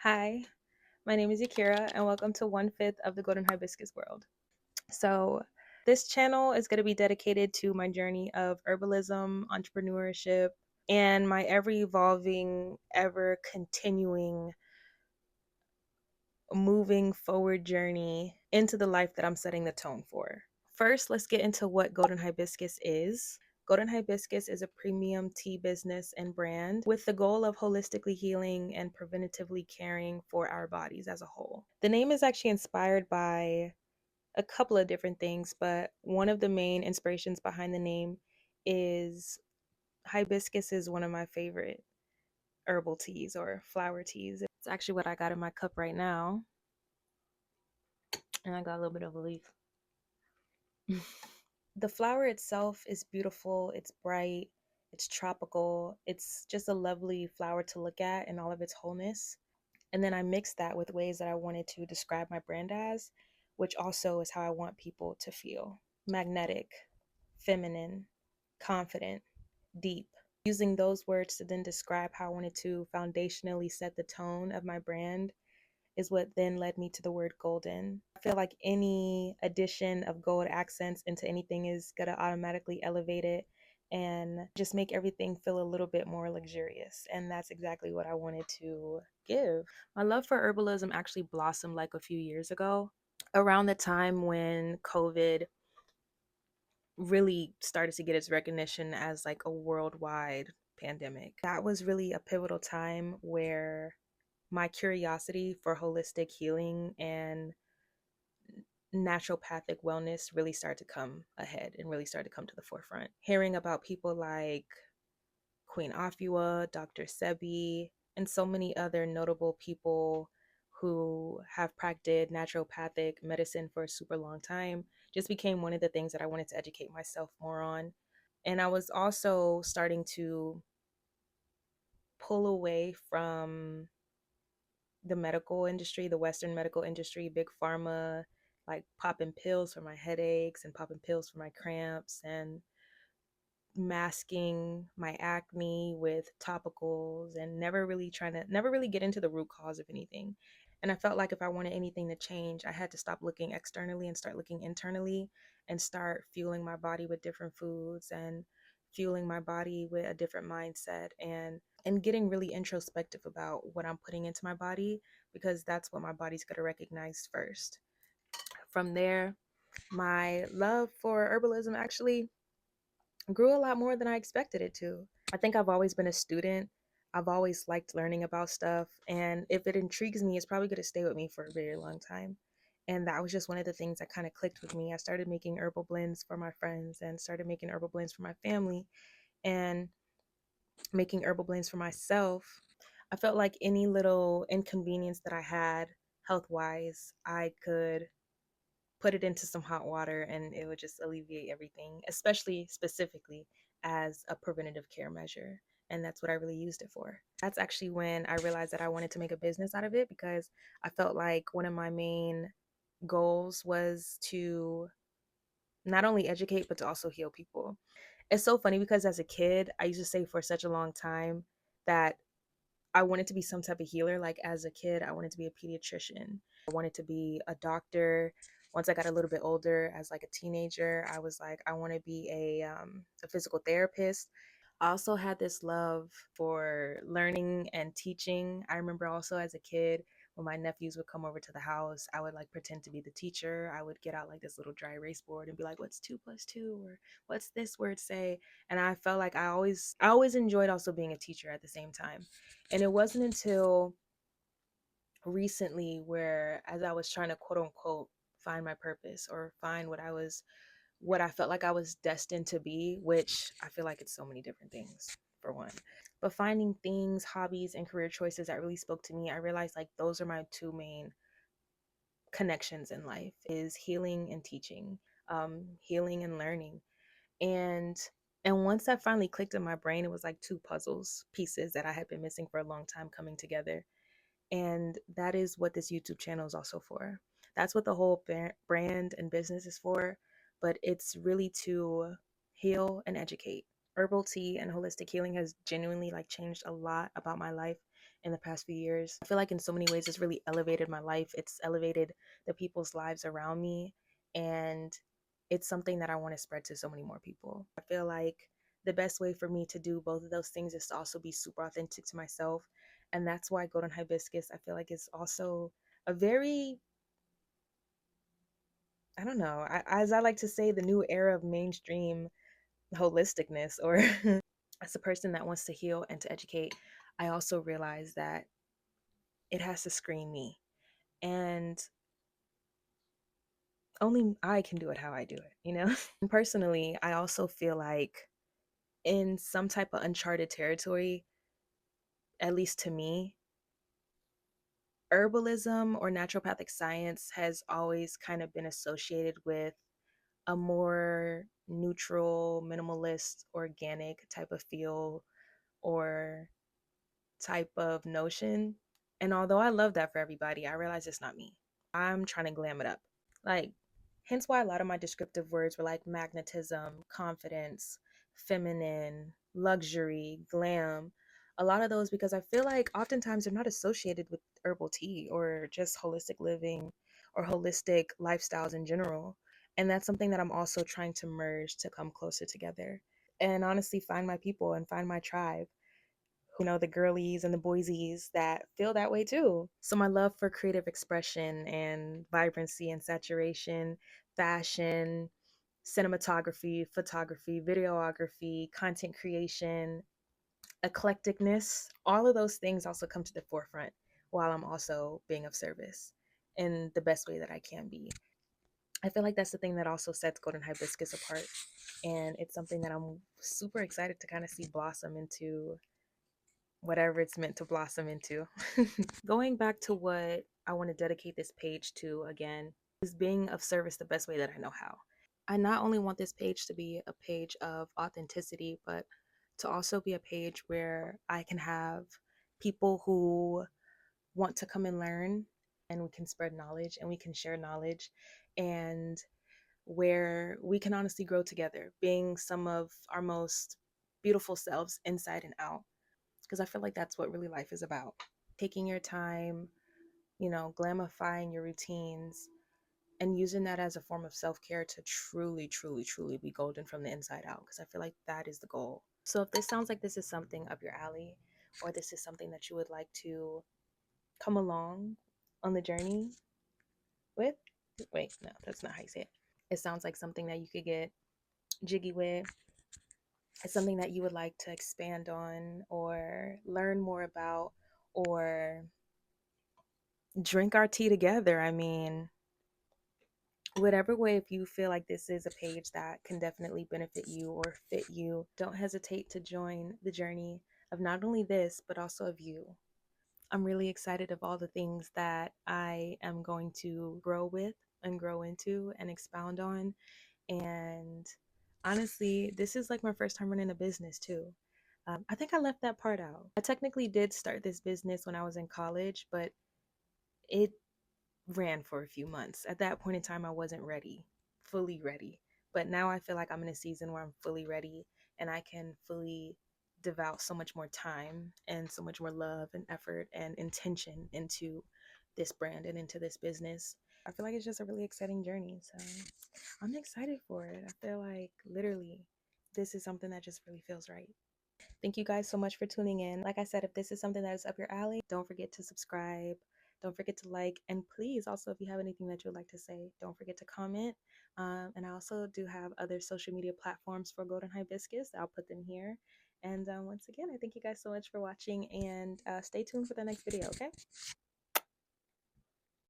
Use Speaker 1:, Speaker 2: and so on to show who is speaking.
Speaker 1: Hi, my name is Yakira, and welcome to one fifth of the Golden Hibiscus world. So, this channel is going to be dedicated to my journey of herbalism, entrepreneurship, and my ever evolving, ever continuing, moving forward journey into the life that I'm setting the tone for. First, let's get into what Golden Hibiscus is. Golden Hibiscus is a premium tea business and brand with the goal of holistically healing and preventatively caring for our bodies as a whole. The name is actually inspired by a couple of different things, but one of the main inspirations behind the name is hibiscus is one of my favorite herbal teas or flower teas. It's actually what I got in my cup right now, and I got a little bit of a leaf. The flower itself is beautiful, it's bright, it's tropical, it's just a lovely flower to look at in all of its wholeness. And then I mixed that with ways that I wanted to describe my brand as, which also is how I want people to feel: magnetic, feminine, confident, deep. Using those words to then describe how I wanted to foundationally set the tone of my brand is what then led me to the word golden. I feel like any addition of gold accents into anything is going to automatically elevate it and just make everything feel a little bit more luxurious. And that's exactly what I wanted to give. My love for herbalism actually blossomed like a few years ago, around the time when COVID really started to get its recognition as like a worldwide pandemic. That was really a pivotal time where my curiosity for holistic healing and naturopathic wellness really started to come ahead and really started to come to the forefront. Hearing about people like Queen Afua, Dr. Sebi, and so many other notable people who have practiced naturopathic medicine for a super long time just became one of the things that I wanted to educate myself more on. And I was also starting to pull away from the medical industry, the Western medical industry, big pharma, like popping pills for my headaches and popping pills for my cramps and masking my acne with topicals and never really get into the root cause of anything. And I felt like if I wanted anything to change, I had to stop looking externally and start looking internally and start fueling my body with different foods and fueling my body with a different mindset and getting really introspective about what I'm putting into my body, because that's what my body's going to recognize first. From there, my love for herbalism actually grew a lot more than I expected it to. I think I've always been a student. I've always liked learning about stuff. And if it intrigues me, it's probably going to stay with me for a very long time. And that was just one of the things that kind of clicked with me. I started making herbal blends for my friends and started making herbal blends for my family and making herbal blends for myself. I felt like any little inconvenience that I had health wise, I could put it into some hot water and it would just alleviate everything, especially specifically as a preventative care measure. And that's what I really used it for. That's actually when I realized that I wanted to make a business out of it, because I felt like one of my main goals was to not only educate, but to also heal people. It's so funny because as a kid, I used to say for such a long time that I wanted to be some type of healer. Like as a kid, I wanted to be a pediatrician. I wanted to be a doctor. Once I got a little bit older, as like a teenager, I was like, I want to be a physical therapist. I also had this love for learning and teaching. I remember also as a kid, when my nephews would come over to the house, I would like pretend to be the teacher. I would get out like this little dry erase board and be like, what's 2 + 2? Or what's this word say? And I felt like I always enjoyed also being a teacher at the same time. And it wasn't until recently where, as I was trying to quote unquote find my purpose or find what I felt like I was destined to be, which I feel like it's so many different things for one. But finding things, hobbies, and career choices that really spoke to me, I realized like those are my two main connections in life, is healing and teaching, healing and learning. And and once that finally clicked in my brain, it was like two puzzles pieces that I had been missing for a long time coming together. And that is what this YouTube channel is also for. That's what the whole brand and business is for. But it's really to heal and educate. Herbal tea and holistic healing has genuinely like changed a lot about my life in the past few years. I feel like in so many ways it's really elevated my life. It's elevated the people's lives around me, and it's something that I want to spread to so many more people. I feel like the best way for me to do both of those things is to also be super authentic to myself. And that's why Golden Hibiscus, I feel like, is also a very, I don't know, as I like to say, the new era of mainstream holisticness. Or as a person that wants to heal and to educate, I also realize that it has to scream me. And only I can do it how I do it, you know? And personally, I also feel like in some type of uncharted territory, at least to me, herbalism or naturopathic science has always kind of been associated with a more neutral, minimalist, organic type of feel or type of notion. And although I love that for everybody, I realize it's not me. I'm trying to glam it up. Like, hence why a lot of my descriptive words were like magnetism, confidence, feminine, luxury, glam. A lot of those because I feel like oftentimes they're not associated with herbal tea or just holistic living or holistic lifestyles in general. And that's something that I'm also trying to merge to come closer together and honestly find my people and find my tribe, the girlies and the boysies that feel that way too. So my love for creative expression and vibrancy and saturation, fashion, cinematography, photography, videography, content creation, eclecticness, all of those things also come to the forefront while I'm also being of service in the best way that I can be. I feel like that's the thing that also sets Golden Hibiscus apart. And it's something that I'm super excited to kind of see blossom into whatever it's meant to blossom into. Going back to what I want to dedicate this page to again is being of service the best way that I know how. I not only want this page to be a page of authenticity, but to also be a page where I can have people who want to come and learn, and we can spread knowledge and we can share knowledge, and where we can honestly grow together, being some of our most beautiful selves inside and out, because I feel like that's what really life is about. Taking your time, glamifying your routines, and using that as a form of self care to truly, truly, truly be golden from the inside out, because I feel like that is the goal. So if this sounds like this is something up your alley, or this is something that you would like to come along on the journey with, wait, no, that's not how you say it. It sounds like something that you could get jiggy with. It's something that you would like to expand on or learn more about, or drink our tea together. I mean, whatever way, if you feel like this is a page that can definitely benefit you or fit you, don't hesitate to join the journey of not only this, but also of you. I'm really excited of all the things that I am going to grow with and grow into and expound on. And honestly, this is like my first time running a business too. I think I left that part out. I technically did start this business when I was in college, but it ran for a few months. At that point in time, I wasn't ready, fully ready. But now I feel like I'm in a season where I'm fully ready and I can fully devote so much more time and so much more love and effort and intention into this brand and into this business. I feel like it's just a really exciting journey. So I'm excited for it. I feel like literally this is something that just really feels right. Thank you guys so much for tuning in. Like I said, if this is something that is up your alley, don't forget to subscribe. Don't forget to like. And please, also, if you have anything that you would like to say, don't forget to comment. And I also do have other social media platforms for Golden Hibiscus. I'll put them here. And once again, I thank you guys so much for watching, and stay tuned for the next video, okay?